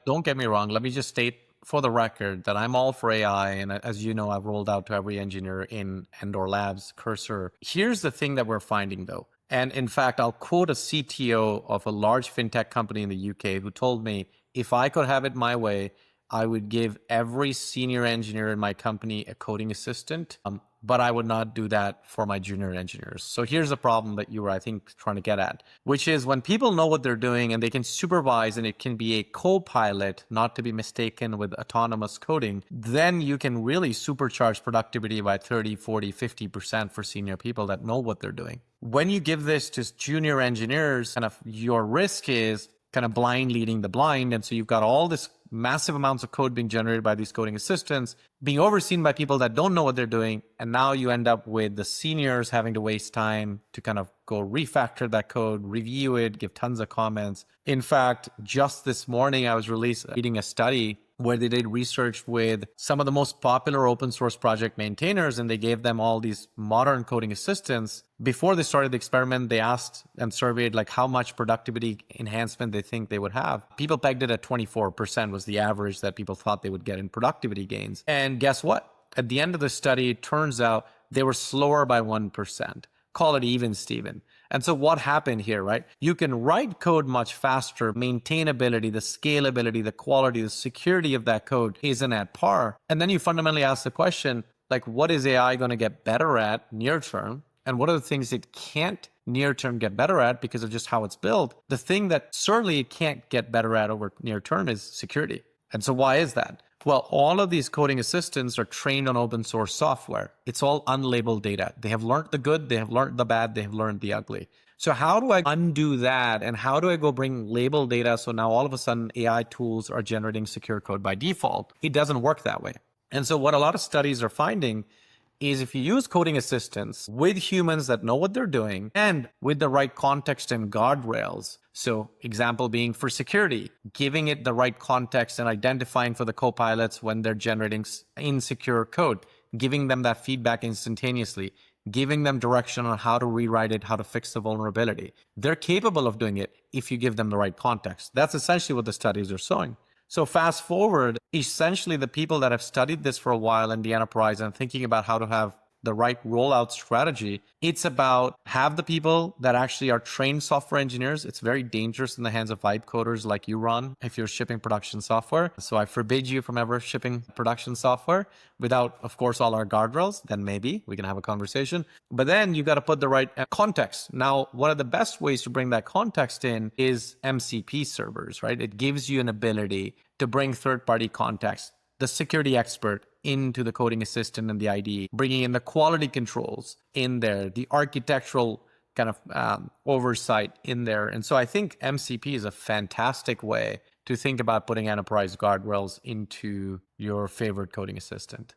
Don't get me wrong. Let me just state for the record that I'm all for AI. And as you know, I've rolled out to every engineer in Endor Labs, Cursor. Here's the thing that we're finding though. And in fact, I'll quote a CTO of a large fintech company in the UK who told me, if I could have it my way, I would give every senior engineer in my company a coding assistant, but I would not do that for my junior engineers. So here's the problem that you were, I think, trying to get at, which is when people know what they're doing and they can supervise and it can be a co-pilot, not to be mistaken with autonomous coding, then you can really supercharge productivity by 30, 40, 50% for senior people that know what they're doing. When you give this to junior engineers, kind of your risk is kind of blind leading the blind. And so you've got all this massive amounts of code being generated by these coding assistants, being overseen by people that don't know what they're doing. And now you end up with the seniors having to waste time to kind of go refactor that code, review it, give tons of comments. In fact, just this morning, I was reading a study where they did research with some of the most popular open source project maintainers, and they gave them all these modern coding assistants. Before they started the experiment, they asked and surveyed like how much productivity enhancement they think they would have. People pegged it at 24% was the average that people thought they would get in productivity gains. And guess what? At the end of the study, it turns out they were slower by 1%. Call it even, Steven. And so what happened here, right? You can write code much faster. Maintainability, the scalability, the quality, the security of that code isn't at par. And then you fundamentally ask the question, like, what is AI going to get better at near term? And what are the things it can't near term get better at because of just how it's built? The thing that certainly it can't get better at over near term is security. And so why is that? Well, all of these coding assistants are trained on open source software. It's all unlabeled data. They have learned the good, they have learned the bad, they have learned the ugly. So how do I undo that? And how do I go bring labeled data so now all of a sudden AI tools are generating secure code by default? It doesn't work that way. And so what a lot of studies are finding is if you use coding assistants with humans that know what they're doing and with the right context and guardrails. So example being for security, giving it the right context and identifying for the co-pilots when they're generating insecure code, giving them that feedback instantaneously, giving them direction on how to rewrite it, how to fix the vulnerability. They're capable of doing it if you give them the right context. That's essentially what the studies are showing. So fast forward, essentially the people that have studied this for a while in the enterprise and thinking about how to have the right rollout strategy, it's about have the people that actually are trained software engineers. It's very dangerous in the hands of vibe coders like you, Ron, if you're shipping production software. So I forbid you from ever shipping production software without, of course, all our guardrails. Then maybe we can have a conversation. But then you got to put the right context. Now, one of the best ways to bring that context in is MCP servers, right? It gives you an ability to bring third-party context, the security expert into the coding assistant and the IDE, bringing in the quality controls in there, the architectural kind of oversight in there. And so I think MCP is a fantastic way to think about putting enterprise guardrails into your favorite coding assistant.